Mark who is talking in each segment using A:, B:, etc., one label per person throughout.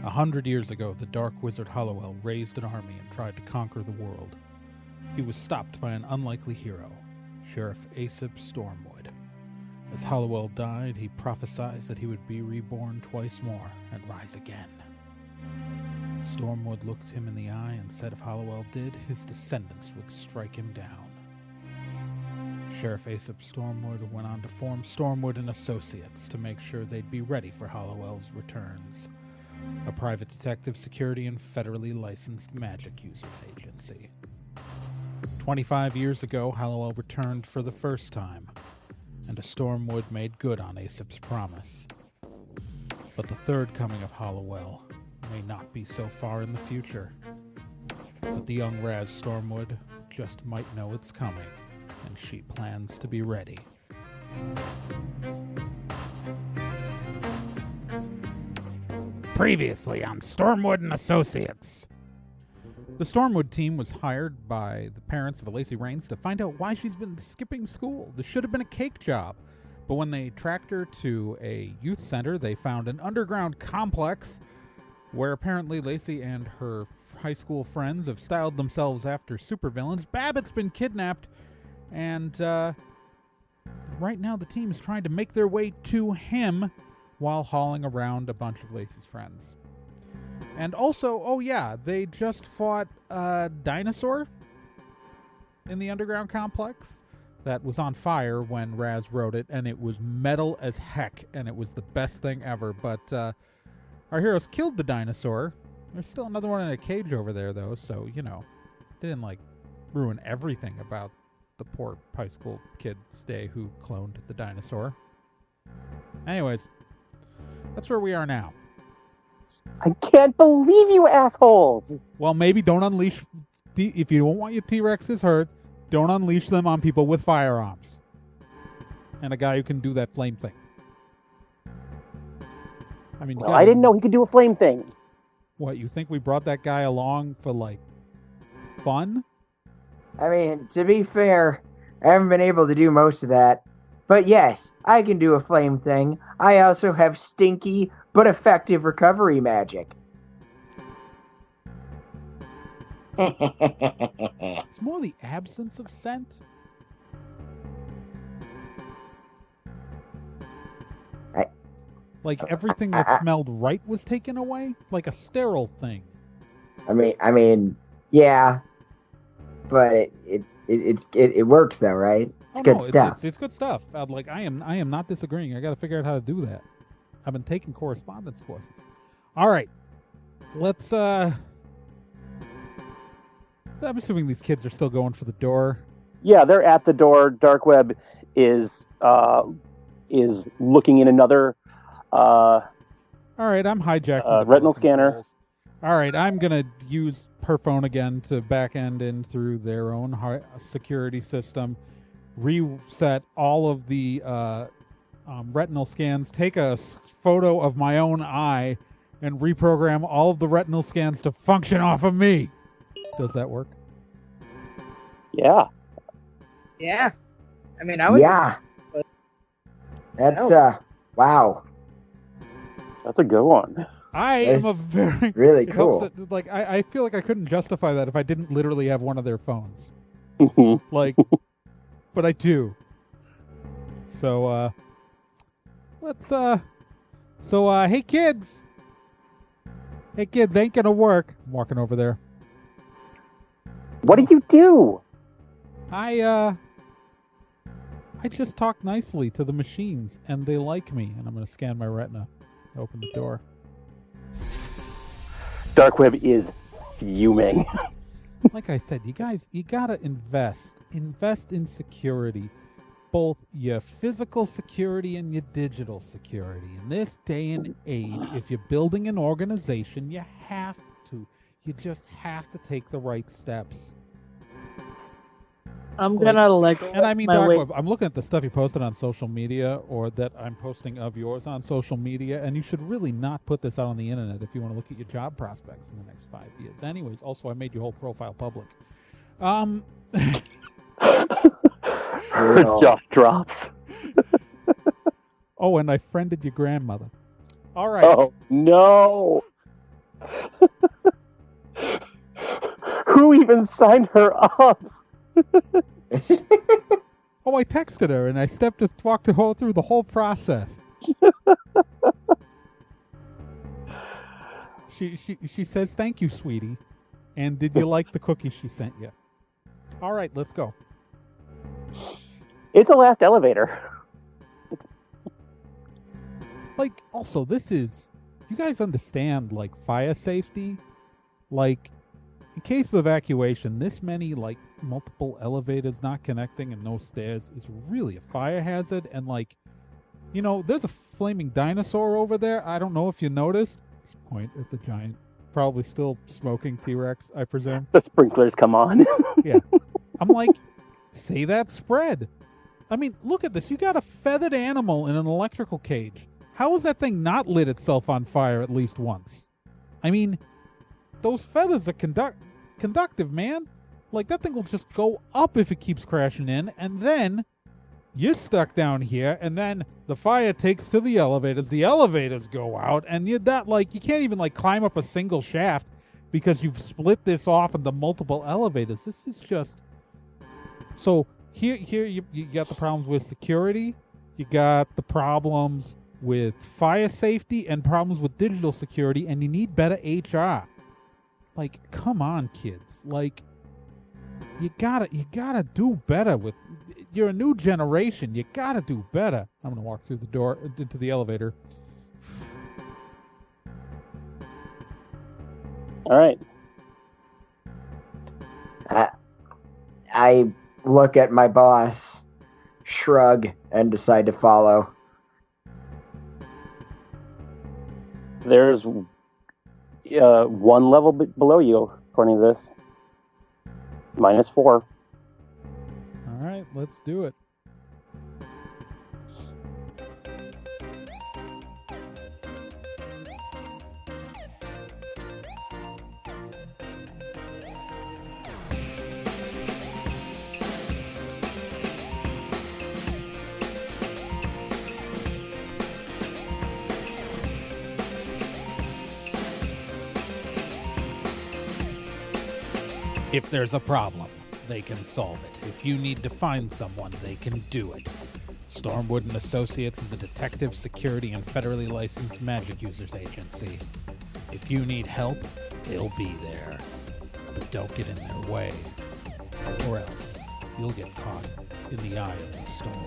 A: 100 years ago, the dark wizard Hollowell raised an army and tried to conquer the world. He was stopped by an unlikely hero, Sheriff Aesop Stormwood. As Hollowell died, he prophesied that he would be reborn twice more and rise again. Stormwood looked him in the eye and said if Hollowell did, his descendants would strike him down. Sheriff Aesop Stormwood went on to form Stormwood and Associates to make sure they'd be ready for Hollowell's returns. A private detective, security, and federally licensed magic users agency. 25 years ago, Hollowell returned for the first time, and a Stormwood made good on Aesop's promise. But the third coming of Hollowell may not be so far in the future. But the young Raz Stormwood just might know it's coming, and she plans to be ready. Previously on Stormwood and Associates. The Stormwood team was hired by the parents of Lacey Reins to find out why she's been skipping school. This should have been a cake job. But when they tracked her to a youth center, they found an underground complex where apparently Lacey and her high school friends have styled themselves after supervillains. Babbitt's been kidnapped, and right now the team is trying to make their way to him while hauling around a bunch of Lacey's friends. And also, oh yeah, they just fought a dinosaur in the underground complex that was on fire when Raz wrote it, and it was metal as heck, and it was the best thing ever. But our heroes killed the dinosaur. There's still another one in a cage over there, though, so, you know, didn't, ruin everything about the poor high school kid's day who cloned the dinosaur. Anyways, that's where we are now.
B: I can't believe you assholes!
A: Well, maybe don't unleash... If you don't want your T-Rexes hurt, don't unleash them on people with firearms. And a guy who can do that flame thing. I mean,
B: I didn't know he could do a flame thing.
A: What, you think we brought that guy along for, fun?
C: I mean, to be fair, I haven't been able to do most of that. But yes, I can do a flame thing. I also have stinky but effective recovery magic.
A: It's more the absence of scent. Everything that smelled right was taken away? Like a sterile thing.
C: I mean, yeah. But it works though, right? It's good stuff.
A: It's good stuff. I am not disagreeing. I got to figure out how to do that. I've been taking correspondence courses. All right, let's. I'm assuming these kids are still going for the door.
B: Yeah, they're at the door. Dark Web is looking in another.
A: All right, I'm hijacking
B: retinal scanner.
A: Controls. All right, I'm gonna use her phone again to back end in through their own security system. Reset all of the retinal scans, take a photo of my own eye, and reprogram all of the retinal scans to function off of me. Does that work?
B: Yeah.
D: Yeah. I mean, I would.
C: Yeah. That's, wow.
B: That's a good one.
A: I am a very...
C: Really cool.
A: I feel like I couldn't justify that if I didn't literally have one of their phones. But I do. So, hey kids! Hey kids, ain't gonna work. I'm walking over there.
B: What did you do?
A: I just talk nicely to the machines, and they like me, and I'm gonna scan my retina. Open the door.
B: Dark Web is fuming.
A: Like I said, you guys, you gotta invest in security, both your physical security and your digital security. In this day and age, if you're building an organization, you just have to take the right steps.
D: I'm gonna
A: and I mean, Dark Web, I'm looking at the stuff you posted on social media, or that I'm posting of yours on social media, and you should really not put this out on the internet if you want to look at your job prospects in the next 5 years. Anyways, also I made your whole profile public.
B: Her jaw drops.
A: Oh, and I friended your grandmother. All right.
B: Oh no! Who even signed her up?
A: Oh, I texted her and I walked her through the whole process. She says, "Thank you, sweetie. And did you like the cookie she sent you?" All right, let's go.
B: It's a last elevator.
A: Like, also, you guys understand, like, fire safety? Like, in case of evacuation, this many, like, multiple elevators not connecting and no stairs is really a fire hazard. And, like, there's a flaming dinosaur over there. I don't know if you noticed. Just point at the giant, probably still smoking T-Rex, I presume.
B: The sprinklers come on.
A: Yeah. I'm like, say that spread. I mean, look at this. You got a feathered animal in an electrical cage. How has that thing not lit itself on fire at least once? I mean, those feathers are conductive, man. Like, that thing will just go up if it keeps crashing in, and then you're stuck down here, and then the fire takes to the elevators go out, and you can't even, like, climb up a single shaft because you've split this off into multiple elevators. This is just... So, here you got the problems with security, you got the problems with fire safety, and problems with digital security, and you need better HR. Like, come on, kids. Like, you gotta do better with... You're a new generation. You gotta do better. I'm gonna walk through the door into the elevator.
B: All right.
C: I look at my boss, shrug, and decide to follow.
B: There's one level below you, according to this. -4.
A: All right, let's do it. If there's a problem, they can solve it. If you need to find someone, they can do it. Stormwood and Associates is a detective, security, and federally licensed magic users agency. If you need help, they'll be there. But don't get in their way, or else you'll get caught in the eye of the storm.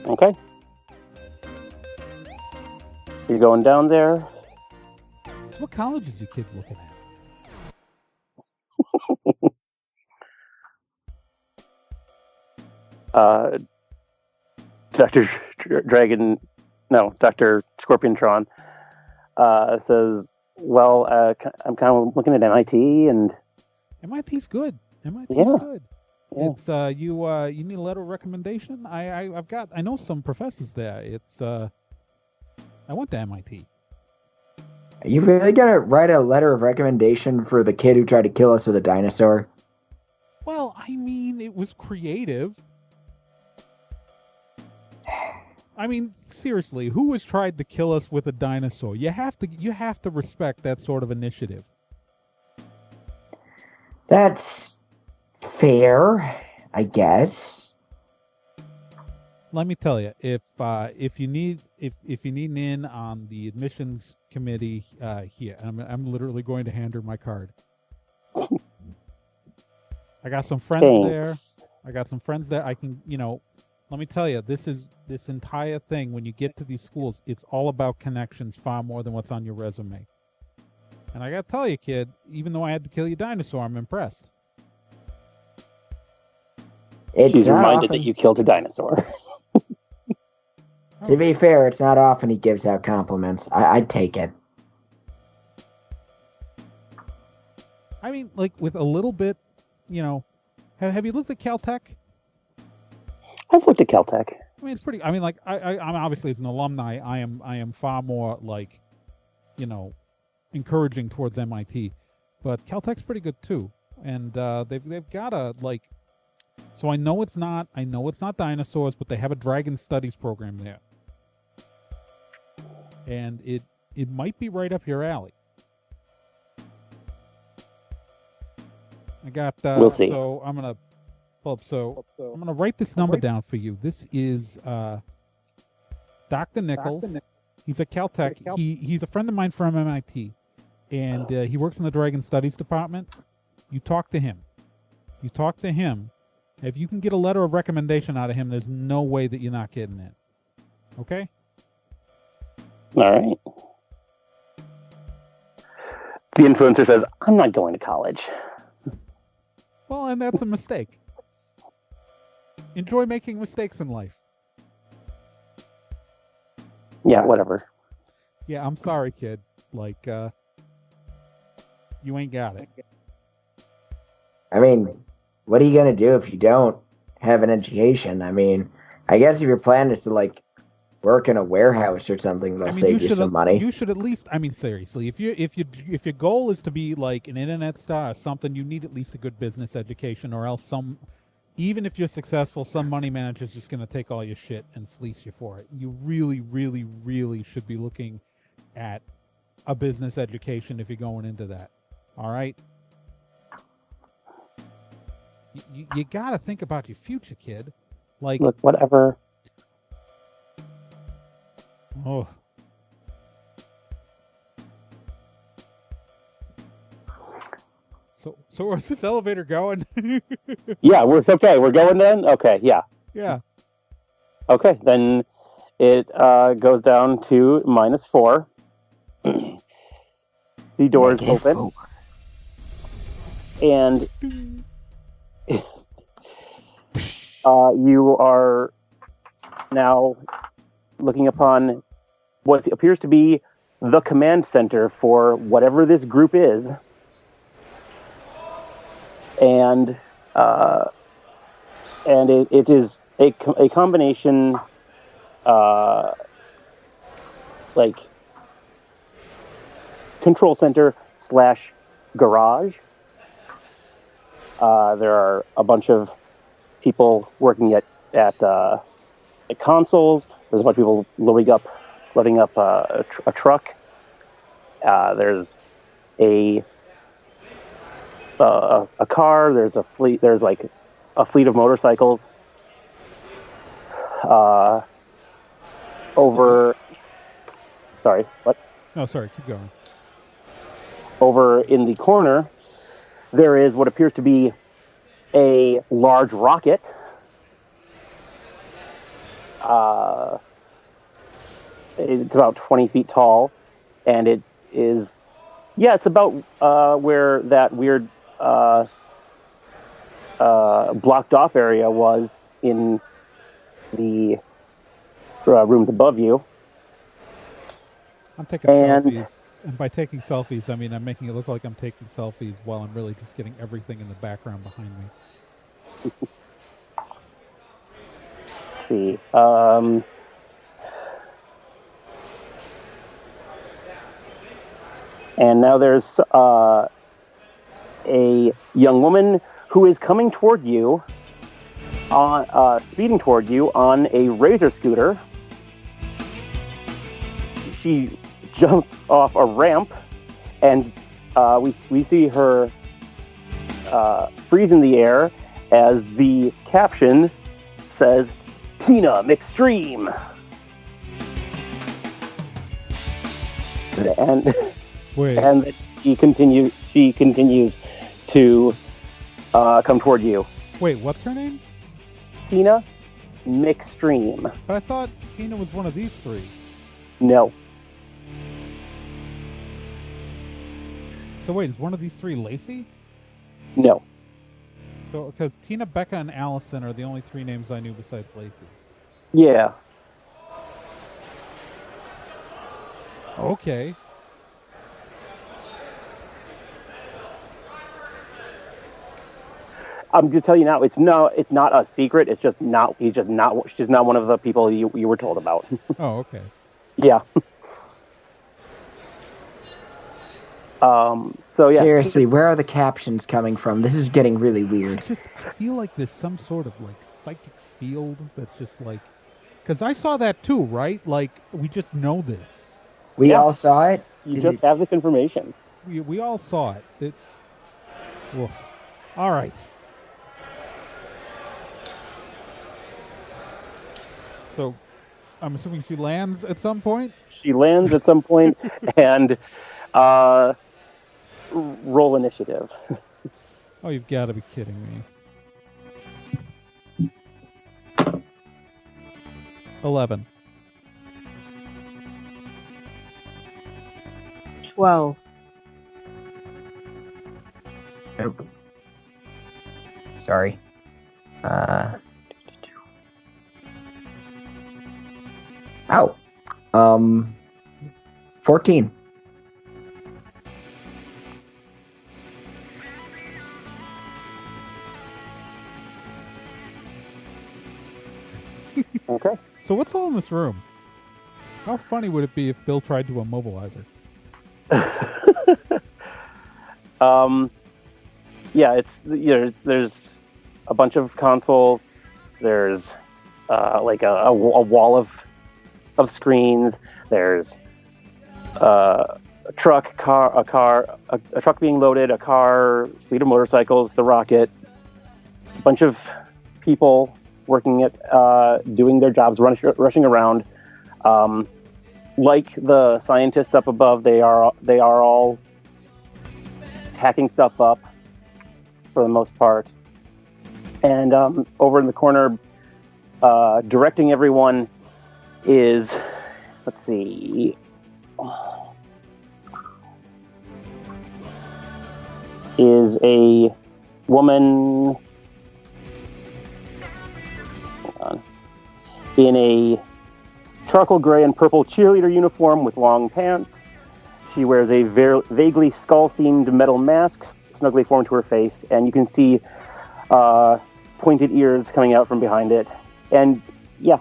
B: Okay. You're going down there.
A: What colleges are you kids looking at?
B: Dr. Dr. Scorpiontron says, well, I'm kind of looking at MIT, and
A: MIT's good. MIT's good.
B: Yeah.
A: It's you need a letter of recommendation. I know some professors there. It's I went to MIT.
C: Are you really gonna write a letter of recommendation for the kid who tried to kill us with a dinosaur?
A: Well, I mean, it was creative. I mean, seriously, who has tried to kill us with a dinosaur? You have to respect that sort of initiative.
C: That's fair, I guess.
A: Let me tell you, if you need in on the admissions committee, here, I'm literally going to hand her my card. I got some friends there. I can, let me tell you, this entire thing, when you get to these schools, it's all about connections far more than what's on your resume. And I gotta tell you, kid, even though I had to kill your dinosaur, I'm impressed.
B: She's reminded that you killed a dinosaur.
C: To be fair, it's not often he gives out compliments. I'd take it.
A: I mean, like with a little bit, have you looked at Caltech?
B: I've looked at Caltech.
A: I mean, it's pretty. I mean, like I'm obviously as an alumni, I am far more like, encouraging towards MIT, but Caltech's pretty good too, and they've got a like. So I know it's not dinosaurs, but they have a dragon studies program there, and it might be right up your alley. I got.
B: We'll see.
A: So I'm gonna pull up. So I'm gonna write this number down for you. This is Dr. Nichols. He's at Caltech. He's a friend of mine from MIT, and he works in the Dragon Studies department. You talk to him. If you can get a letter of recommendation out of him, there's no way that you're not getting it. Okay?
B: All right. The influencer says, I'm not going to college.
A: Well, and that's a mistake. Enjoy making mistakes in life.
B: Yeah, whatever.
A: Yeah, I'm sorry, kid. Like, you ain't got it.
C: I mean, what are you going to do if you don't have an education? I mean, I guess if your plan is to, like, work in a warehouse or something, they'll save you some money.
A: You should at least, I mean, seriously, if your goal is to be like an internet star or something, you need at least a good business education, or else even if you're successful, some money manager's just going to take all your shit and fleece you for it. You really, really, really should be looking at a business education if you're going into that. All right? You got to think about your future, kid. Like,
B: look, whatever.
A: Oh. So where's this elevator going?
B: Yeah, we're okay. We're going then? Okay, yeah.
A: Yeah.
B: Okay, then it goes down to -4. The doors open. And you are now looking upon what appears to be the command center for whatever this group is. And it is a combination, like control center / garage. There are a bunch of people working at consoles. There's a bunch of people loading up a truck. There's a car. There's a fleet. There's like a fleet of motorcycles. Sorry, what?
A: No, sorry. Keep going.
B: Over in the corner, there is what appears to be a large rocket. It's about 20 feet tall, and it is, it's about where that weird blocked off area was in the rooms above you.
A: I'm taking selfies. And by taking selfies, I mean I'm making it look like I'm taking selfies while I'm really just getting everything in the background behind me.
B: Let's see. And now there's a young woman who is coming toward you, speeding toward you on a razor scooter. She jumps off a ramp, and we see her freeze in the air as the caption says, "Tina McStream." And
A: Wait.
B: And she continues to come toward you.
A: Wait, what's her name?
B: Tina McStream.
A: But I thought Tina was one of these three.
B: No.
A: So wait, is one of these three Lacey?
B: No.
A: So, because Tina, Becca, and Allison are the only three names I knew besides Lacey.
B: Yeah.
A: Okay.
B: I'm gonna tell you now. It's not a secret. It's just not. She's just not one of the people you were told about.
A: Oh, okay.
B: Yeah. So yeah.
C: Seriously, where are the captions coming from? This is getting really weird.
A: I feel like there's some sort of like psychic field that's just like, because I saw that too, right? Like we just know this.
C: We all saw it.
B: You just have this information.
A: We all saw it. It's woof. All right. So, I'm assuming she lands at some point?
B: She lands at some point, and roll initiative.
A: Oh, you've got to be kidding me. 11.
D: 12.
C: Nope. Sorry. 14.
B: Okay.
A: So what's all in this room? How funny would it be if Bill tried to immobilize her?
B: Yeah, there's a bunch of consoles. There's like a wall of screens. There's a truck being loaded, a car, fleet of motorcycles, the rocket, a bunch of people working at doing their jobs, rushing around. Like the scientists up above, they are all hacking stuff up for the most part. And over in the corner, directing everyone is, let's see, is a woman in a charcoal gray and purple cheerleader uniform with long pants. She wears a vaguely skull-themed metal mask snugly formed to her face, and you can see pointed ears coming out from behind it. And yeah.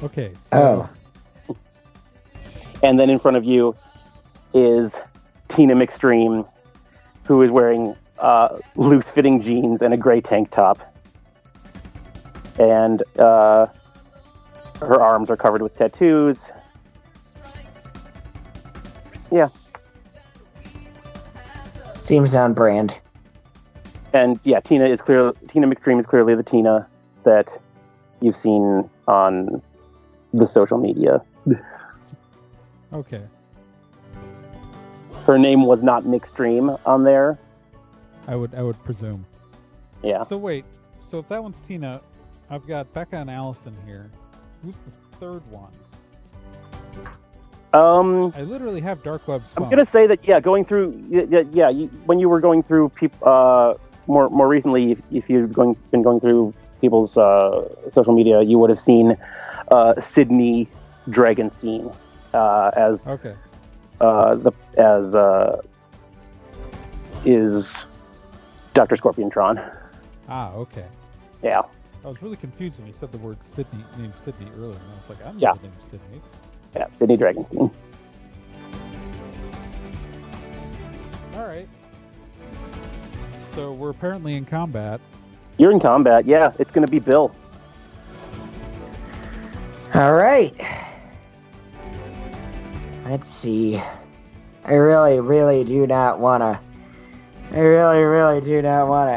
A: Okay.
C: So.
B: Oh. And then in front of you is Tina McStream, who is wearing loose-fitting jeans and a gray tank top. And her arms are covered with tattoos. Yeah.
C: Seems on brand.
B: And yeah, Tina McStream is clearly the Tina that you've seen on the social media.
A: Okay.
B: Her name was not McStream on there.
A: I would presume.
B: Yeah.
A: So wait. So if that one's Tina, I've got Becca and Allison here. Who's the third one? I literally have Dark Web's phone.
B: I'm gonna say that going through when you were going through more recently, if you've been going through people's social media, you would have seen Sydney Dragonstein as
A: okay.
B: Is Dr. Scorpiontron.
A: Ah, okay.
B: Yeah.
A: I was really confused when you said the word named Sydney earlier, and I was like, I'm
B: Yeah.
A: named Sydney.
B: Yeah, Sydney Dragonstein.
A: All right. So we're apparently in combat.
B: You're in combat, yeah. It's going to be Bill.
C: All right. Let's see. I really do not want to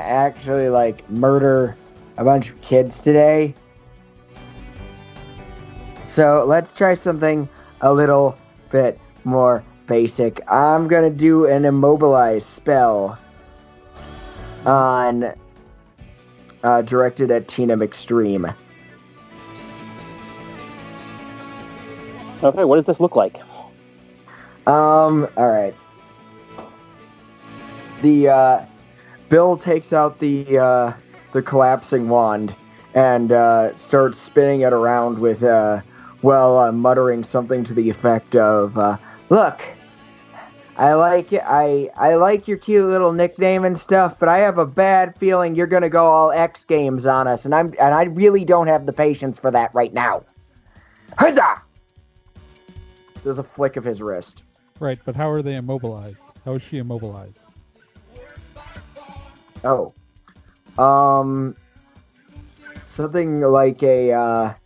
C: actually, like, murder a bunch of kids today. So let's try something a little bit more basic. I'm going to do an immobilize spell on directed at Tina McStream.
B: Okay, what does this look like?
C: All right. The Bill takes out the collapsing wand and starts spinning it around with muttering something to the effect of, "Look, I like it. I like your cute little nickname and stuff, but I have a bad feeling you're gonna go all X Games on us, and I really don't have the patience for that right now. Huzzah! There's a flick of his wrist.
A: Right, but how are they immobilized? How is she immobilized?
C: Oh. Something like a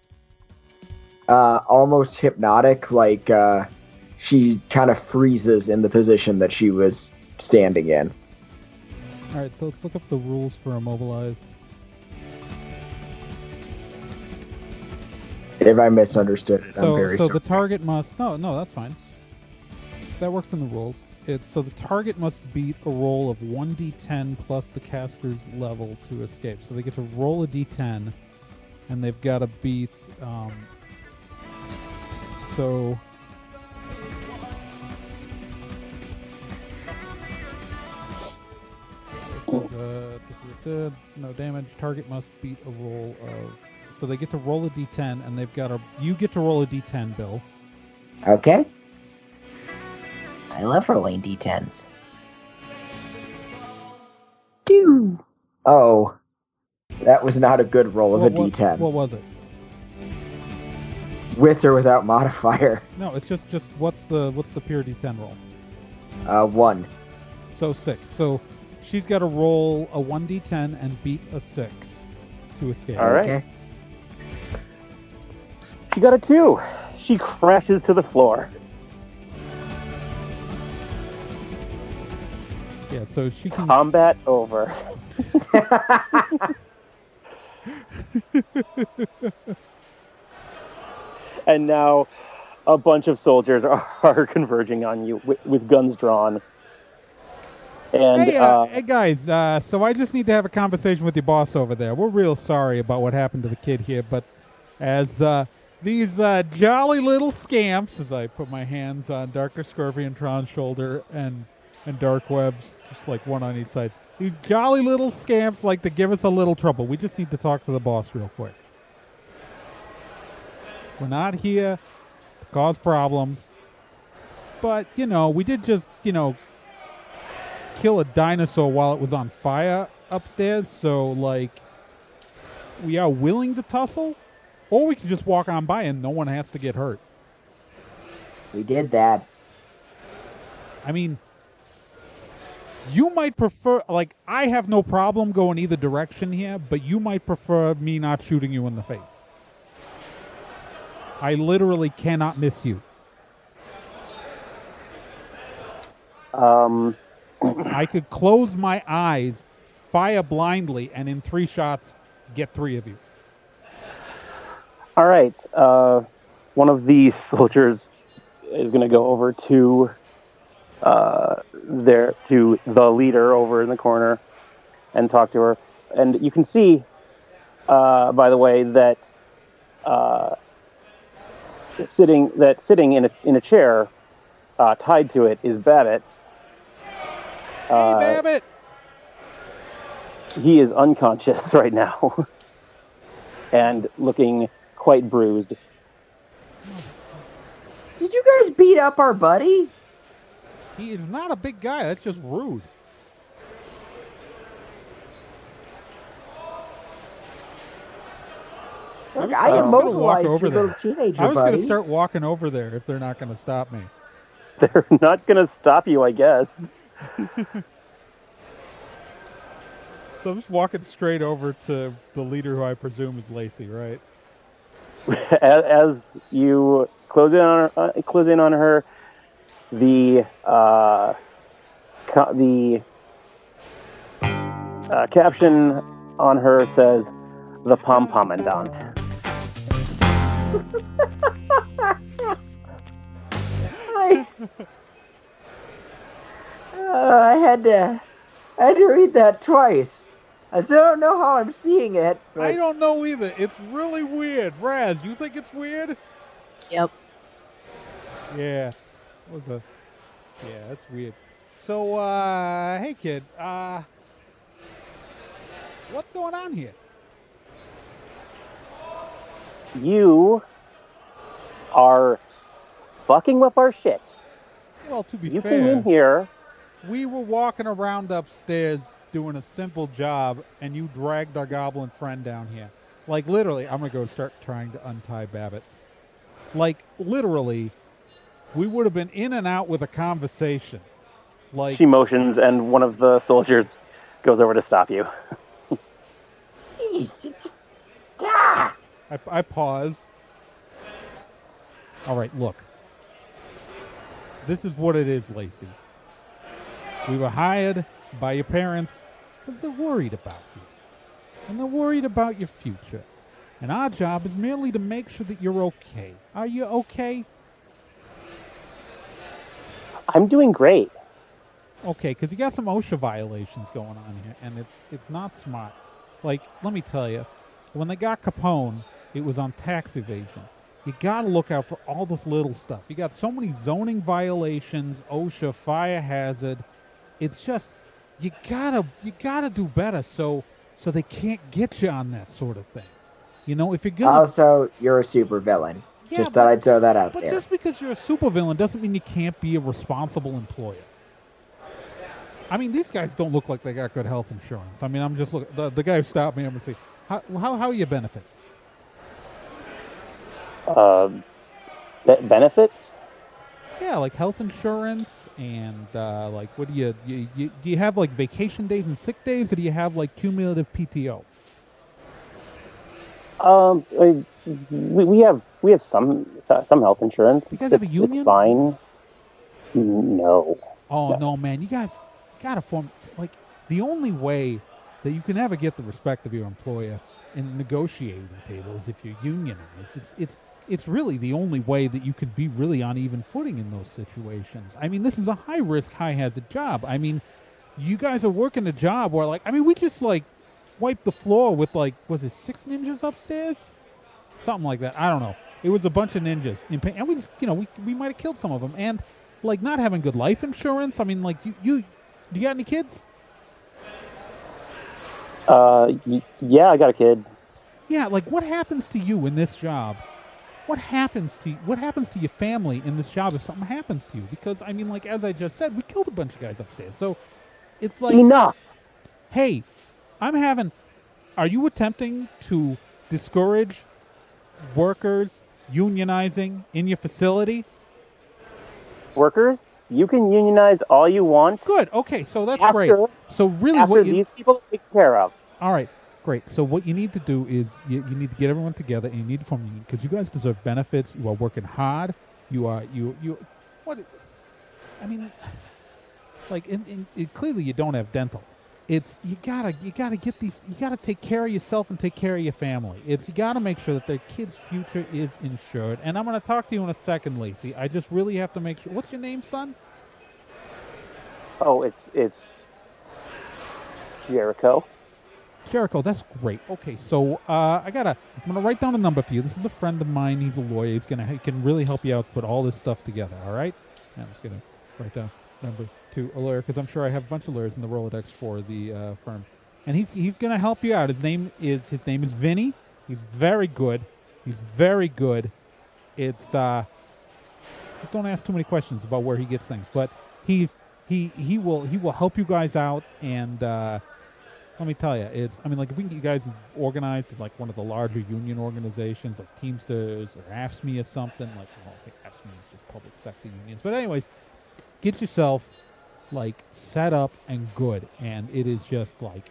C: almost hypnotic, like she kind of freezes in the position that she was standing in.
A: Alright, so let's look up the rules for immobilized.
C: If I misunderstood it, I'm very sorry.
A: So the target must... No, that's fine. That works in the rules. So the target must beat a roll of 1d10 plus the caster's level to escape. So they get to roll a d10, and they've got to beat... So... no damage. Target must beat a roll of... So they get to roll a d10, and they've got to... You get to roll a d10, Bill.
C: Okay.
E: I love rolling d10s.
C: Dude. Oh. That was not a good roll of a d10.
A: What was it?
C: With or without modifier?
A: No, it's just what's the pure d10 roll?
C: 1.
A: So 6. So she's got to roll a 1d10 and beat a 6 to escape.
B: All right.
C: Okay.
B: She got a 2. She crashes to the floor.
A: Yeah, so she can...
B: Combat over. And now a bunch of soldiers are converging on you with guns drawn. And
A: hey guys, so I just need to have a conversation with your boss over there. We're real sorry about what happened to the kid here, but as these jolly little scamps, as I put my hands on Darker Scorpion-tron's shoulder and Dark Web's, just like one on each side, these jolly little scamps like to give us a little trouble. We just need to talk to the boss real quick. We're not here to cause problems, but, we did just, kill a dinosaur while it was on fire upstairs, so, we are willing to tussle, or we can just walk on by and no one has to get hurt.
C: We did that.
A: I mean, you might prefer, I have no problem going either direction here, but you might prefer me not shooting you in the face. I literally cannot miss you. I could close my eyes, fire blindly, and in 3 shots, get 3 of you.
B: all right. One of the soldiers is going to go over to the leader over in the corner and talk to her. And you can see, by the way, that sitting in a chair tied to it is Babbitt.
A: Hey, Babbitt!
B: He is unconscious right now and looking quite bruised.
C: Did you guys beat up our buddy?
A: He is not a big guy. That's just rude.
C: Look, I immobilized your little teenager,
A: I was
C: buddy.
A: going to start walking over there if they're not going to stop me.
B: They're not going to stop you, I guess.
A: So I'm just walking straight over to the leader, who I presume is Lacey, right?
B: As you close in on her, the caption on her says, "The PomPommandant."
C: I had to read that twice. I still don't know how I'm seeing it. But...
A: I don't know either. It's really weird. Raz, you think it's weird?
D: Yep.
A: Yeah. Yeah, that's weird. So, hey kid, what's going on here?
B: You are fucking with our shit.
A: Well, to be
B: you
A: fair,
B: came in here.
A: we were walking around upstairs doing a simple job, and you dragged our goblin friend down here. Like, literally, I'm going to go start trying to untie Babbitt. Like, literally, we would have been in and out with a conversation. Like,
B: She motions, and one of the soldiers goes over to stop you.
C: Jeez,
A: I pause. All right, look. This is what it is, Lacey. We were hired by your parents because they're worried about you. And they're worried about your future. And our job is merely to make sure that you're okay. Are you okay?
B: I'm doing great.
A: Okay, because you got some OSHA violations going on here, and it's not smart. Like, let me tell you, when they got Capone, it was on tax evasion. You got to look out for all this little stuff. You got so many zoning violations, OSHA, fire hazard. It's just you gotta do better so they can't get you on that sort of thing. You know, if you're gonna
C: Also, you're a supervillain.
A: Yeah,
C: Just thought I'd throw that out
A: but
C: there.
A: just because you're a supervillain doesn't mean you can't be a responsible employer. I mean, these guys don't look like they got good health insurance. I mean, I'm just looking. The guy who stopped me, I'm gonna say, how are your benefits?
B: Benefits?
A: Yeah, like health insurance and like what do you have like vacation days and sick days, or do you have like cumulative PTO?
B: We have some health insurance.
A: You guys have a union?
B: It's fine. No.
A: Oh no, man! You guys gotta form like the only way that you can ever get the respect of your employer in negotiating tables if you're unionized. It's really the only way that you could be really on even footing in those situations. I mean, this is a high risk, high hazard job. I mean, you guys are working a job where like we just like wiped the floor with like was it 6 ninjas upstairs, something like that. I don't know. It was a bunch of ninjas in pain, and we just we might have killed some of them and. Like not having good life insurance. I mean, like do you got any kids?
B: Yeah, I got a kid.
A: Yeah, like what happens to you in this job? What happens to your family in this job if something happens to you? Because I mean, like as I just said, we killed a bunch of guys upstairs. So it's like
B: enough.
A: Hey, are you attempting to discourage workers unionizing in your facility?
B: Workers, you can unionize all you want.
A: Good. Okay, so that's great. So really,
B: after these people are taken care of.
A: All right, great. So what you need to do is you need to get everyone together, and you need to form a union because you guys deserve benefits. You are working hard. You are what? I mean, like, clearly you don't have dental. It's you gotta get these. You gotta take care of yourself and take care of your family. You gotta make sure that their kid's future is insured. And I'm gonna talk to you in a second, Lacey. I just really have to make sure. What's your name, son?
B: Oh, it's Jericho.
A: Jericho, that's great. Okay, so I'm gonna write down a number for you. This is a friend of mine. He's a lawyer. He can really help you out. Put all this stuff together. All right. And I'm just gonna write down number 2, a lawyer, because I'm sure I have a bunch of lawyers in the Rolodex for the firm, and he's gonna help you out. His name is Vinny. He's very good. It's don't ask too many questions about where he gets things, but he will help you guys out. And let me tell you, like if we can get you guys organized in like one of the larger union organizations like Teamsters or AFSCME or something, like I don't think AFSCME is just public sector unions, but anyways. Get yourself like set up and good, and it is just like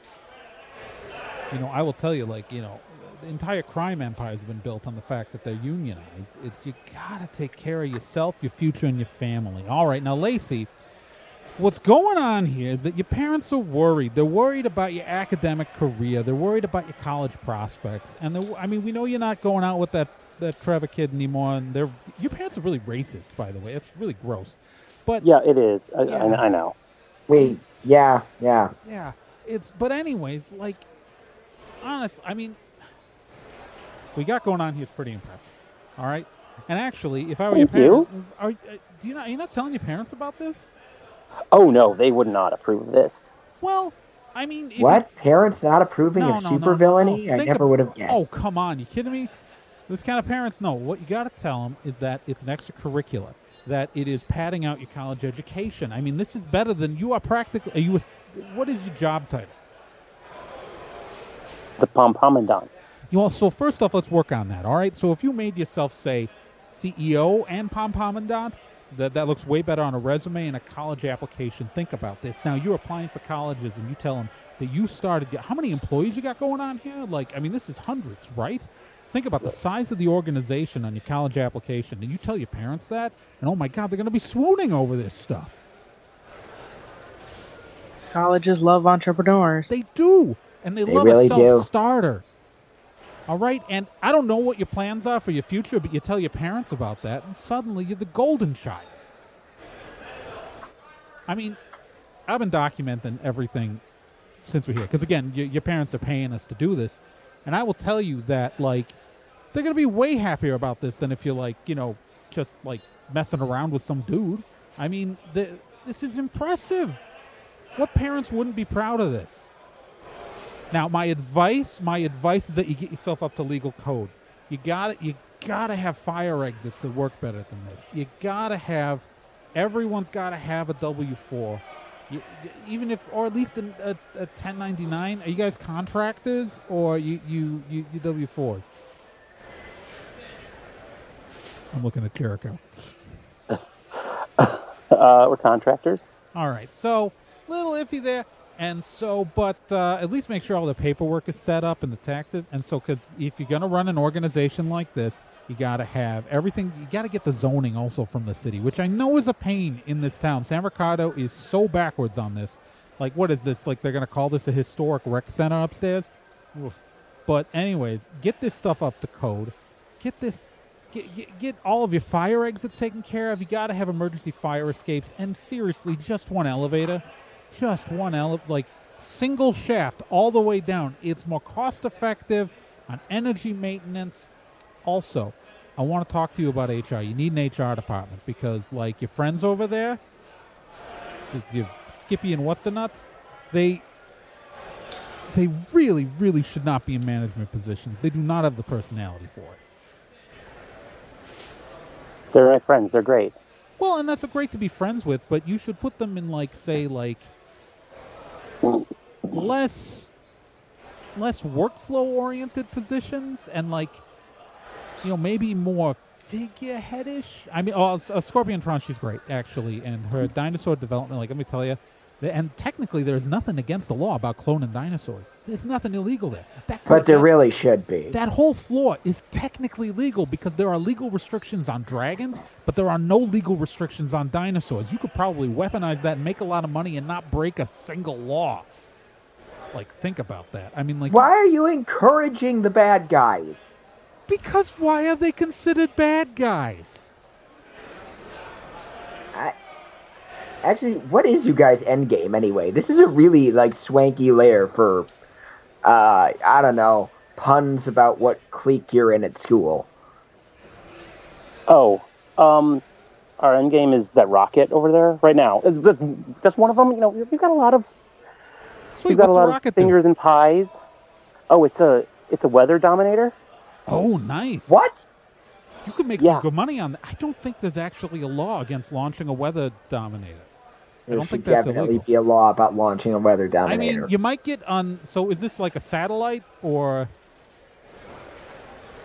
A: I will tell you, like the entire crime empire has been built on the fact that they're unionized. You gotta take care of yourself, your future, and your family. All right, now Lacey, what's going on here is that your parents are worried. They're worried about your academic career. They're worried about your college prospects, and we know you're not going out with that Trevor kid anymore. And your parents are really racist, by the way. It's really gross. But
B: yeah, it is. I know.
C: Yeah.
A: But anyways, like, honest. I mean, what we got going on here is pretty impressive. All right. And actually, if I were your parents, are you not telling your parents about this?
B: Oh no, they would not approve of this.
A: Well, I mean,
C: parents not approving of supervillainy? I never would have guessed.
A: Oh, come on, you kidding me? This kind of parents know. What you got to tell them is that it's an extracurricular. that it is padding out your college education. I mean, this is better than you are practically. What is your job title?
B: The PomPommandant.
A: So first off, let's work on that. All right. So if you made yourself say CEO and PomPommandant, that looks way better on a resume and a college application. Think about this. Now you're applying for colleges, and you tell them that you started. How many employees you got going on here? This is hundreds, right? Think about the size of the organization on your college application, and you tell your parents that, and oh my God, they're going to be swooning over this stuff.
D: Colleges love entrepreneurs.
A: They do, and they love
C: really
A: a self-starter. All right, and I don't know what your plans are for your future, but you tell your parents about that, and suddenly you're the golden child. I mean, I've been documenting everything since we're here, because again, your parents are paying us to do this, and I will tell you that, they're going to be way happier about this than if you're, just, messing around with some dude. I mean, this is impressive. What parents wouldn't be proud of this? Now, my advice is that you get yourself up to legal code. You gotta have fire exits that work better than this. Everyone's gotta have a W-4. Even if, or at least a 1099. Are you guys contractors or you W-4s? I'm looking at Jericho.
B: We're contractors.
A: All right, so little iffy there, and so, but at least make sure all the paperwork is set up and the taxes, and so because if you're gonna run an organization like this, you gotta have everything. You gotta get the zoning also from the city, which I know is a pain in this town. San Ricardo is so backwards on this. What is this? They're gonna call this a historic rec center upstairs. Oof. But anyways, get this stuff up to code. Get this. Get all of your fire exits taken care of. You got to have emergency fire escapes. And seriously, just one elevator. Just one single shaft all the way down. It's more cost effective on energy maintenance. Also, I want to talk to you about HR. You need an HR department because, your friends over there, your Skippy and What's-the-Nuts, they really, really should not be in management positions. They do not have the personality for it.
B: They're my friends. They're great.
A: Well, and that's great to be friends with, but you should put them in, less workflow-oriented positions and, maybe more figureheadish. I mean, Scorpiontron, she's great, actually, and her dinosaur development, let me tell you, and technically there's nothing against the law about cloning dinosaurs. There's nothing illegal there.
C: But there really should be.
A: That whole floor is technically legal because there are legal restrictions on dragons, but there are no legal restrictions on dinosaurs. You could probably weaponize that and make a lot of money and not break a single law. Think about that. I mean,
C: why are you encouraging the bad guys?
A: Because why are they considered bad guys?
C: Actually, what is you guys' endgame anyway? This is a really swanky lair for, I don't know, puns about what clique you're in at school.
B: Oh, our endgame is that rocket over there right now. That's one of them. We've got a lot of.
A: Sweet,
B: we've got a lot of fingers and pies. Oh, it's a weather dominator.
A: Oh, nice.
C: What?
A: You could make some good money on that. I don't think there's actually a law against launching a weather dominator. I don't think that's
C: definitely
A: illegal.
C: Be a law about launching a weather dominator.
A: I mean, you might get on. So, is this like a satellite or?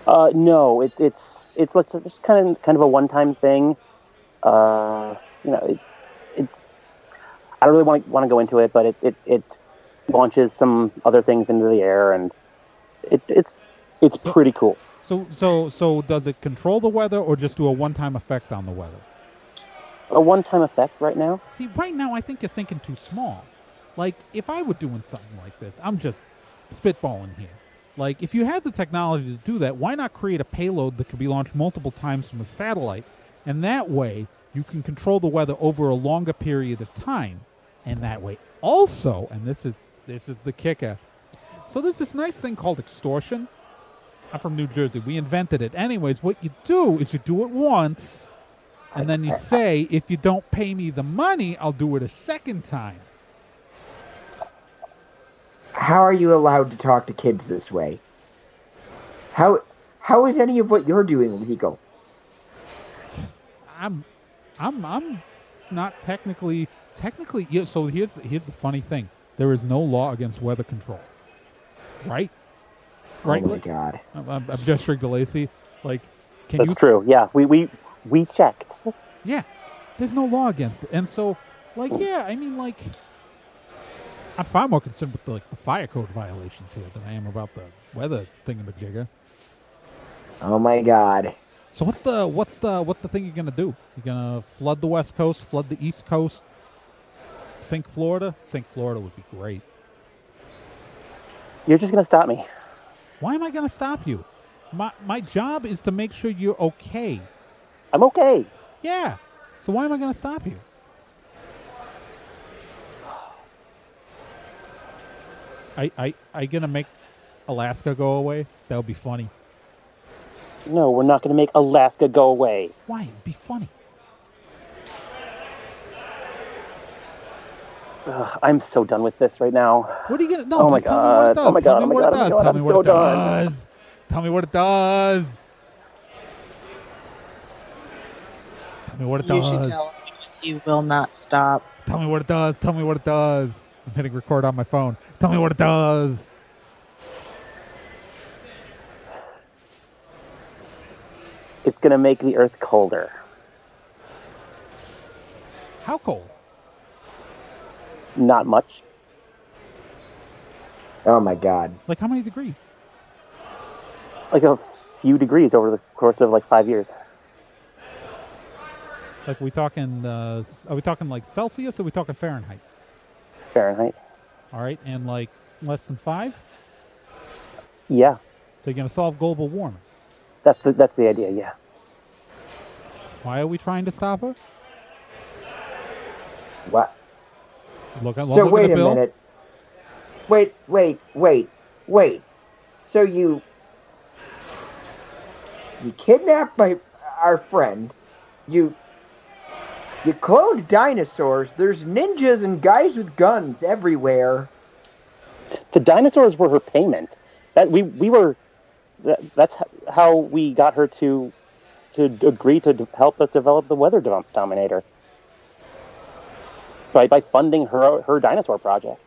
B: No, it's just kind of a one-time thing. It's. I don't really want to go into it, but it launches some other things into the air, and it's pretty cool.
A: So does it control the weather or just do a one-time effect on the weather?
B: A one-time effect right now?
A: See, right now I think you're thinking too small. If I were doing something like this, I'm just spitballing here. If you had the technology to do that, why not create a payload that could be launched multiple times from a satellite? And that way, you can control the weather over a longer period of time. And that way also, and this is the kicker. So there's this nice thing called extortion. I'm from New Jersey. We invented it. Anyways, what you do is you do it once, and then you say, if you don't pay me the money, I'll do it a second time.
C: How are you allowed to talk to kids this way? How is any of what you're doing legal?
A: I'm I'm not technically. Yeah, so here's the funny thing. There is no law against weather control. Right? Right?
C: Oh my God.
A: I'm gesturing to Lacey. Like,
B: That's true. Yeah, we checked.
A: Yeah, there's no law against it, and so, like, yeah, I mean, like, I'm far more concerned with the fire code violations here than I am about the weather thingamajigger.
C: Oh my God.
A: So what's the thing you're gonna do? You're gonna flood the West Coast, flood the East Coast, sink Florida? Sink Florida would be great.
B: You're just gonna stop me.
A: Why am I gonna stop you? My job is to make sure you're okay.
B: I'm okay.
A: Yeah. So why am I gonna stop you? I gonna make Alaska go away? That would be funny.
B: No, we're not gonna make Alaska go away.
A: Why? It'd be funny.
B: I'm so done with this right now.
A: What are you gonna? No,
B: oh my God! Oh my God! Oh my God! Oh my God! I'm so done.
A: Tell me what it does. Tell me what it does.
D: You should tell him because he will not stop.
A: Tell me what it does. Tell me what it does. I'm hitting record on my phone. Tell me what it does.
B: It's gonna make the Earth colder.
A: How cold?
B: Not much.
C: Oh my God.
A: Like how many degrees?
B: Like a few degrees over the course of like 5 years.
A: Like are we talking like Celsius or are we talking Fahrenheit?
B: Fahrenheit.
A: All right, and like less than 5?
B: Yeah.
A: So you're gonna solve global warming.
B: That's the idea, yeah.
A: Why are we trying to stop her?
C: What?
A: Look
C: So
A: at
C: wait
A: the
C: a
A: bill.
C: minute. Wait. So you kidnapped our friend. You cloned dinosaurs. There's ninjas and guys with guns everywhere.
B: The dinosaurs were her payment. That's how we got her to agree to help us develop the Weather Dominator. By funding her dinosaur project.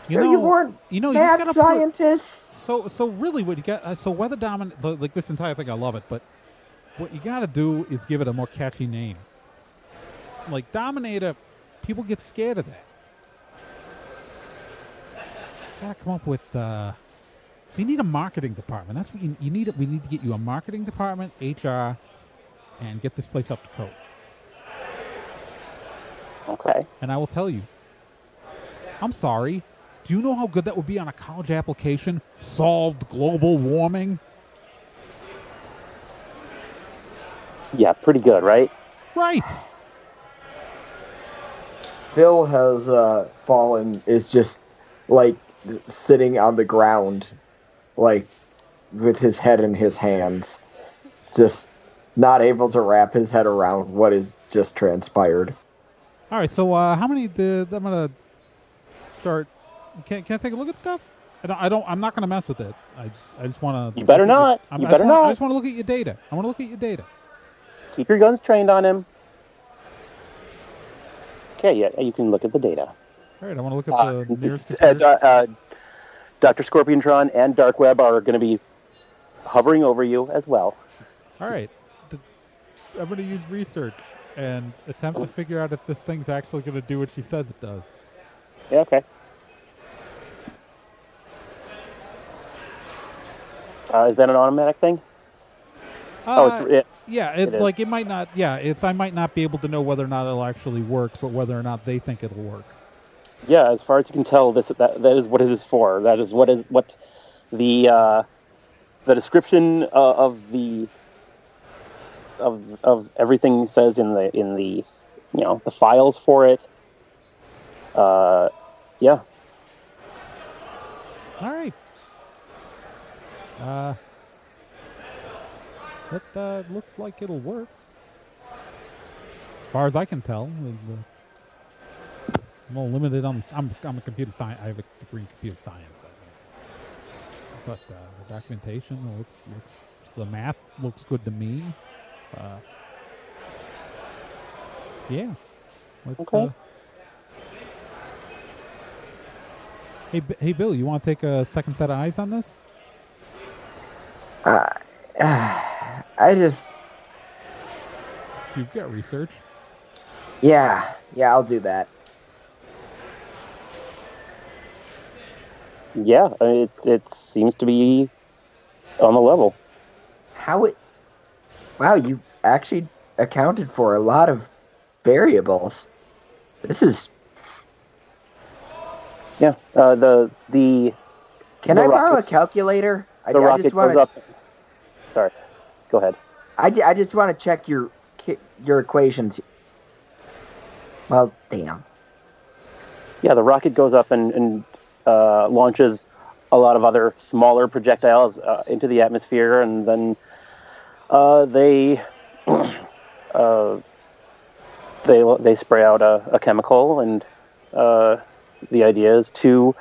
C: You weren't mad scientists.
A: So really, what you got? So Weather Dominator, like this entire thing, I love it. But what you got to do is give it a more catchy name. Like Dominator, people get scared of that. Gotta come up with. So you need a marketing department. That's what you need. We need to get you a marketing department, HR, and get this place up to code.
B: Okay.
A: And I will tell you, I'm sorry. Do you know how good that would be on a college application? Solved global warming?
B: Yeah, pretty good, right?
A: Right.
C: Bill has fallen, is just like sitting on the ground, like with his head in his hands, just not able to wrap his head around what has just transpired.
A: All right, so how many I'm gonna start. Can I take a look at stuff? I'm not gonna mess with it. I just want to.
B: You better not. I
A: just want to look at your data. I want to look at your data.
B: Keep your guns trained on him. Okay, yeah, you can look at the data.
A: All right, I want to look at the nearest computer.
B: Dr. Scorpiontron and Dark Web are going to be hovering over you as well.
A: All right, I'm going to use research and attempt to figure out if this thing's actually going to do what she says it does.
B: Yeah, okay. Is that an automatic thing?
A: It might not. Yeah, I might not be able to know whether or not it'll actually work, but whether or not they think it'll work.
B: Yeah, as far as you can tell, that is what it is for. That is what the description of everything says in the the files for it. Yeah.
A: All right. That looks like it'll work. As far as I can tell, I'm all limited on. I'm a computer science. I have a degree in computer science. But the documentation looks the math looks good to me. Yeah.
B: Okay.
A: Hey, Bill, you want to take a second set of eyes on this?
C: I just...
A: You've got research.
C: Yeah, I'll do that.
B: Yeah, it seems to be on the level.
C: Wow, you actually accounted for a lot of variables. This is...
B: Yeah,
C: Can I borrow a calculator?
B: The rocket goes up. Sorry, go ahead.
C: I just want to check your equations. Well, damn.
B: Yeah, the rocket goes up and launches a lot of other smaller projectiles into the atmosphere, and then they spray out a chemical, and the idea is to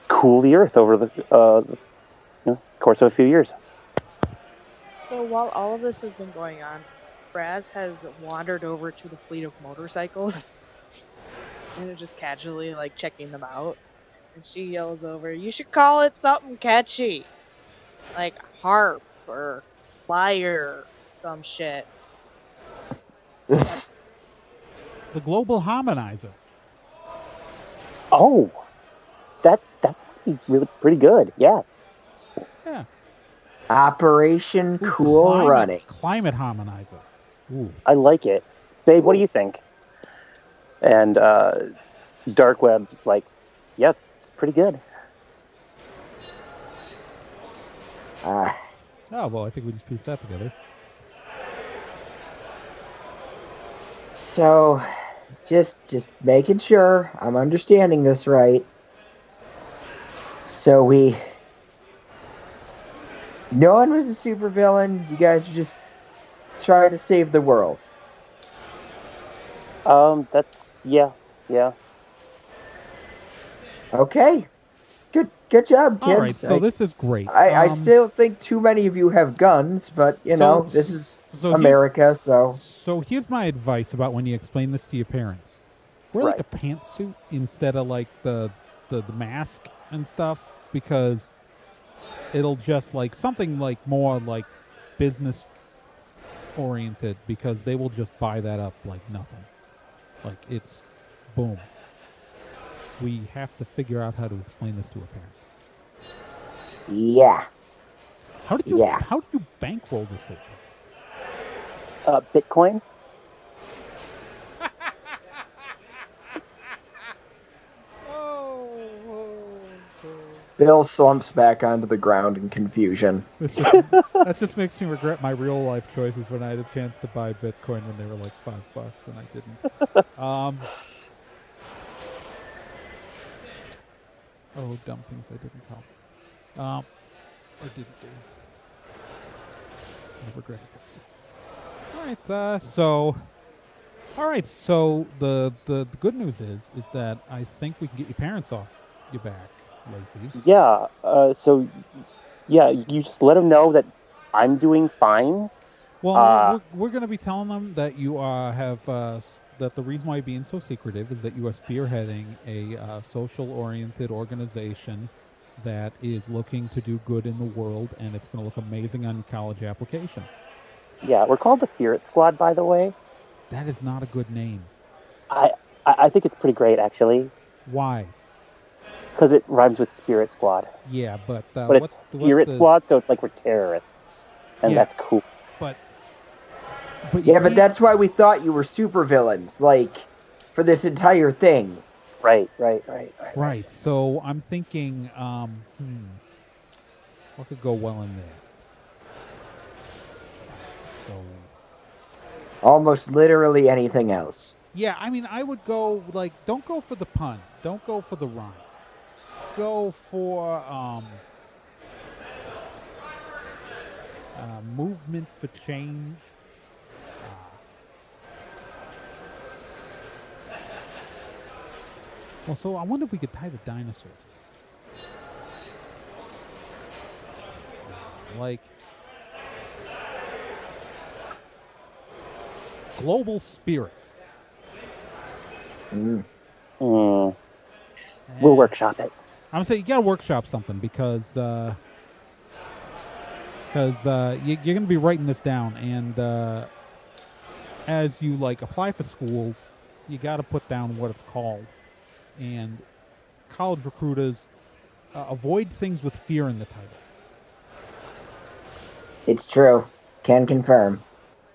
B: cool the Earth over the course of a few years.
D: So while all of this has been going on, Braz has wandered over to the fleet of motorcycles and is just casually like checking them out. And she yells over, "You should call it something catchy, like harp or flyer, some shit."
A: The global harmonizer.
B: Oh, that's really pretty good. Yeah.
A: Yeah.
C: Operation Cool Running.
A: Climate harmonizer. Ooh.
B: I like it. Babe, what do you think? And Dark Web's like, yeah, it's pretty good.
A: Oh, well, I think we just pieced that together.
C: So, just making sure I'm understanding this right. So no one was a supervillain. You guys are just trying to save the world.
B: Yeah.
C: Okay. Good job, kids.
A: All right, so this is great.
C: I still think too many of you have guns, but this is America, so...
A: So here's my advice about when you explain this to your parents. Wear like a pantsuit instead of like the mask and stuff, because it'll just like something like more like business oriented, because they will just buy that up like nothing. Like it's boom. We have to figure out how to explain this to our parents.
C: Yeah.
A: How did you bankroll this whole thing?
B: Bitcoin.
C: Bill slumps back onto the ground in confusion.
A: That just makes me regret my real life choices when I had a chance to buy Bitcoin when they were like $5 and I didn't. Dumb things I didn't tell. Or didn't do. I regret it ever since. All right, so the good news is that I think we can get your parents off your back, Lacey.
B: Yeah. You just let them know that I'm doing fine.
A: Well, we're going to be telling them that you that the reason why you're being so secretive is that you are spearheading a social-oriented organization that is looking to do good in the world, and it's going to look amazing on your college application.
B: Yeah, we're called the Spirit Squad, by the way.
A: That is not a good name.
B: I think it's pretty great, actually.
A: Why?
B: Because it rhymes with Spirit Squad.
A: Yeah, but
B: it's Spirit Squad, so it's like we're terrorists, and that's cool.
A: But
C: that's why we thought you were supervillains, like, for this entire thing.
B: Right.
A: Right. So I'm thinking, what could go well in there? So
C: almost literally anything else.
A: Yeah, I mean, I would go like, don't go for the pun, don't go for the rhyme. Go for movement for change. Well, so I wonder if we could tie the dinosaurs. Like global spirit.
B: We'll workshop it.
A: I'm saying you got to workshop something because you're going to be writing this down, and as you apply for schools, you got to put down what it's called. And college recruiters avoid things with fear in the title.
C: It's true. Can confirm.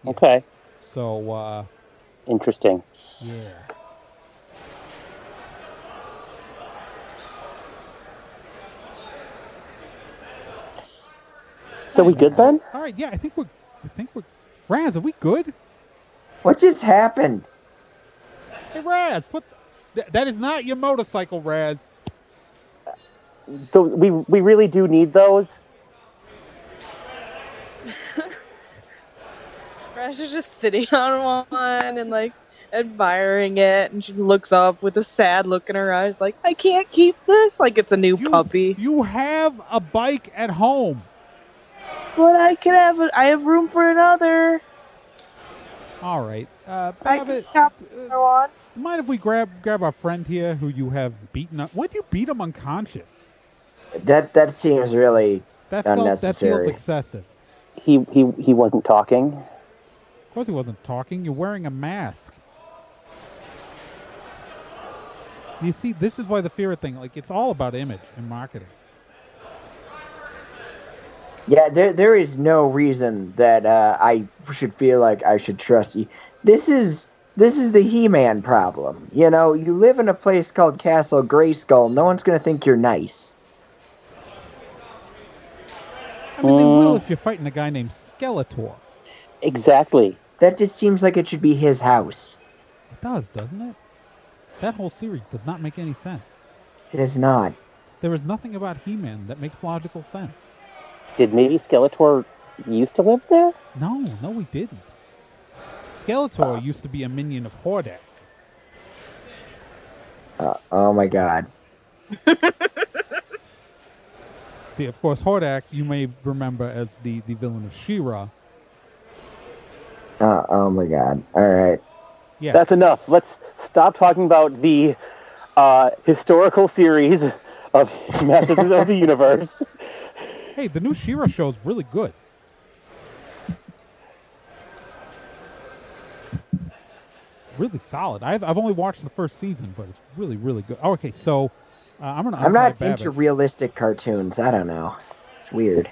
A: Yes.
B: Okay.
A: So
B: interesting.
A: Yeah.
B: So we good then?
A: All right, yeah, I think we're Raz, are we good?
C: What just happened?
A: Hey Raz, that is not your motorcycle, Raz.
B: We really do need those.
D: Rash is just sitting on one and admiring it, and she looks up with a sad look in her eyes, like, I can't keep this, like it's a new puppy.
A: You have a bike at home.
D: But I have room for another.
A: All right,
D: Babbitt,
A: mind if we grab our friend here who you have beaten up? Why'd you beat him unconscious?
C: That seems really unnecessary.
A: That feels excessive.
B: He wasn't talking.
A: Of course he wasn't talking. You're wearing a mask. You see, this is why the fear thing, it's all about image and marketing.
C: Yeah, there is no reason that I should feel like I should trust you. This is the He-Man problem. You know, you live in a place called Castle Grayskull. No one's going to think you're nice.
A: I mean, they will if you're fighting a guy named Skeletor.
B: Exactly.
C: That just seems like it should be his house.
A: It does, doesn't it? That whole series does not make any sense.
C: It is not.
A: There is nothing about He-Man that makes logical sense.
B: Did maybe Skeletor used to live there?
A: No, he didn't. Skeletor used to be a minion of Hordak.
C: Oh my god.
A: See, of course, Hordak, you may remember as the villain of She-Ra.
C: Oh my god. Alright.
A: Yes.
B: That's enough. Let's stop talking about the historical series of Masters of the Universe.
A: Hey, the new She-Ra show is really good. Really solid. I've only watched the first season, but it's really, really good. Oh, okay, so I'm
C: not into realistic cartoons. I don't know. It's weird.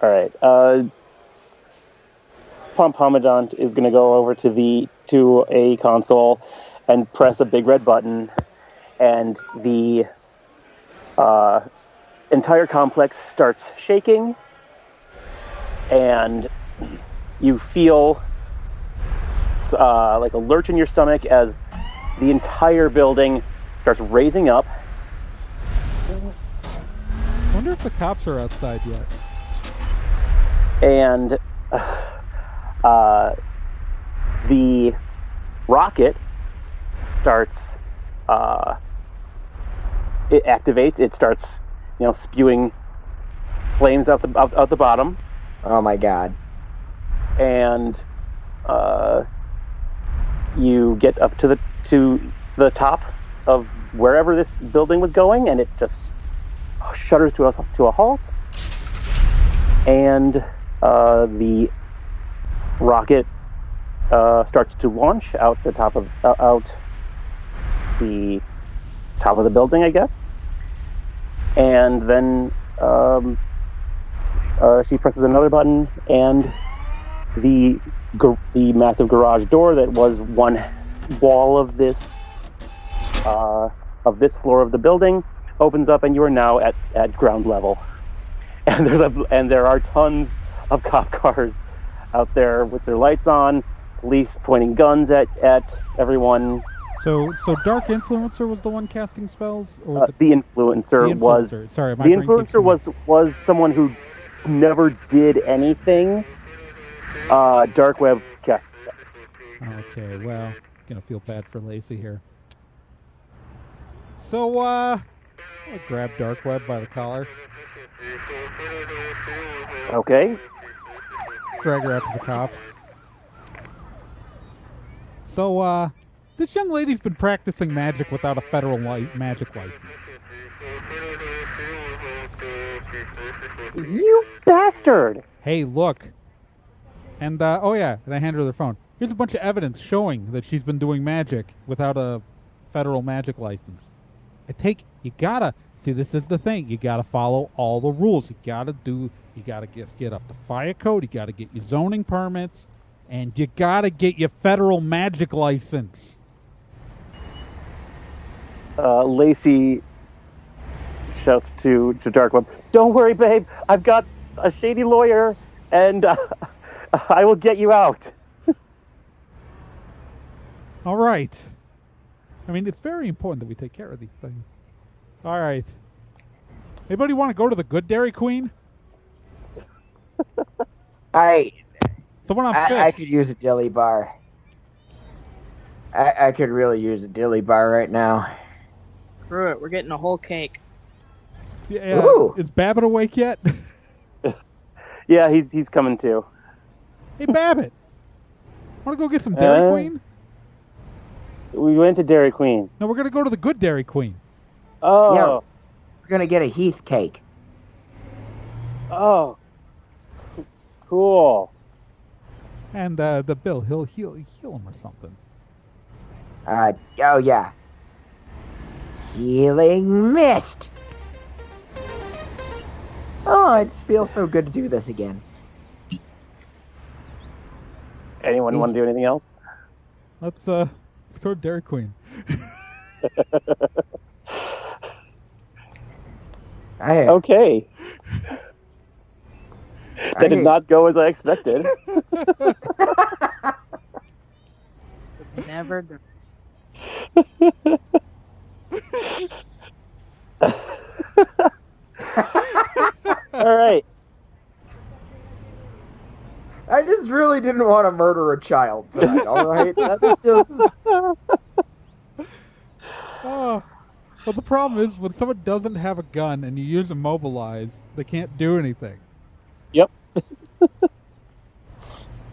B: All right. PomPommandant is going to go over to a console and press a big red button, and the entire complex starts shaking, and you feel like a lurch in your stomach as the entire building starts raising up.
A: I wonder if the cops are outside yet.
B: And the rocket starts, it activates, it starts, spewing flames out the bottom.
C: Oh my god.
B: And you get up to the top of wherever this building was going, and it just shudders to a halt. And the rocket starts to launch out the top of the building, I guess. And then she presses another button, and the massive garage door that was one wall of this floor of the building opens up, and you are now at ground level. And there are tons of cop cars out there with their lights on, police pointing guns at everyone.
A: So Dark Influencer was the one casting spells, or was
B: the influencer was.
A: Sorry,
B: the influencer was someone who never did anything. Dark Web cast spells.
A: Okay, well, gonna feel bad for Lacey here. So I'll grab Dark Web by the collar.
B: Okay.
A: Drag her out to the cops. So, this young lady's been practicing magic without a federal magic license.
B: You bastard!
A: Hey, look. And, oh yeah, and I handed her the phone. Here's a bunch of evidence showing that she's been doing magic without a federal magic license. You gotta, see, this is the thing. You gotta follow all the rules. You gotta get up to fire code. You gotta get your zoning permits. And you gotta get your federal magic license.
B: Lacey shouts to Darkweb, "Don't worry, babe. I've got a shady lawyer, and I will get you out."
A: All right. I mean, it's very important that we take care of these things. All right. Anybody want to go to the good Dairy Queen?
C: Someone I could use a dilly bar. I could really use a dilly bar right now.
D: Screw it, we're getting a whole cake.
A: Yeah, is Babbitt awake yet?
B: Yeah, he's coming too.
A: Hey, Babbitt. Want to go get some Dairy Queen?
B: We went to Dairy Queen.
A: No, we're going to go to the good Dairy Queen.
B: Oh.
C: Yeah, we're going to get a Heath cake.
B: Oh. Cool.
A: And the Bill, he'll heal him or something.
C: Oh yeah. Healing mist. Oh, it feels so good to do this again.
B: Anyone want to do anything else?
A: Let's go to Dairy Queen.
B: Okay. That did not go as I expected.
D: Never do.
B: All right.
C: I just really didn't want to murder a child tonight, all right? That was just...
A: Oh. Well, the problem is when someone doesn't have a gun and you use immobilize, they can't do anything.
B: Yep.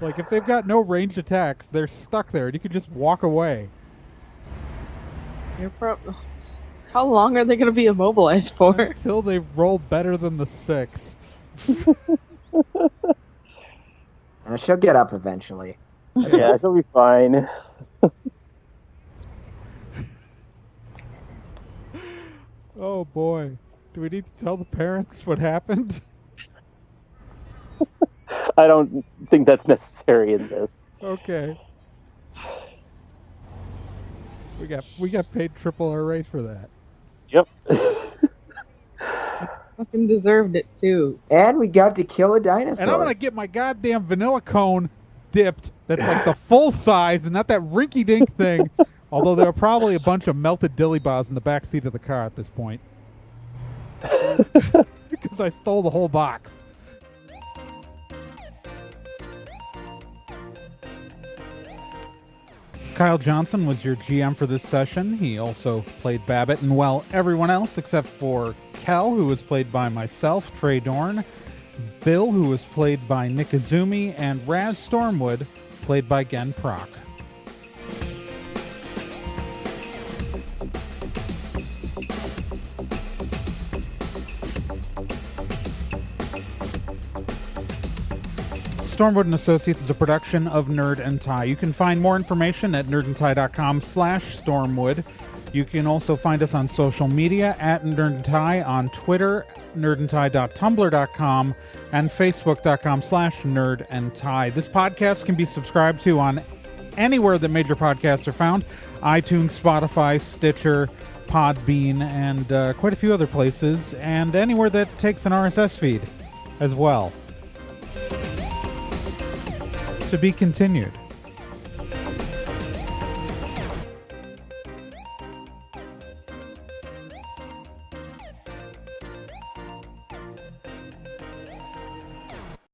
A: Like, if they've got no ranged attacks, they're stuck there, and you can just walk away.
D: How long are they going to be immobilized for?
A: Until they roll better than the 6.
C: She'll get up eventually.
B: Yeah, she'll be fine.
A: Oh, boy. Do we need to tell the parents what happened?
B: I don't think that's necessary in this.
A: Okay. We got paid triple our rate for that.
B: Yep.
D: Fucking deserved it too.
C: And we got to kill a dinosaur.
A: And I'm gonna get my goddamn vanilla cone dipped. That's like the full size and not that rinky-dink thing. Although there are probably a bunch of melted dilly bars in the back seat of the car at this point. Because I stole the whole box. Kyle Johnson was your GM for this session. He also played Babbitt, and well, everyone else except for Kel, who was played by myself, Trey Dorn, Bill, who was played by Nick Izumi, and Raz Stormwood, played by Gen Proc. Stormwood & Associates is a production of Nerd and Tie. You can find more information at nerdandtie.com/Stormwood. You can also find us on social media at Nerd and Tie on Twitter, nerdandtie.tumblr.com, and facebook.com/nerdandtie. This podcast can be subscribed to on anywhere that major podcasts are found: iTunes, Spotify, Stitcher, Podbean, and quite a few other places, and anywhere that takes an RSS feed as well. To be continued.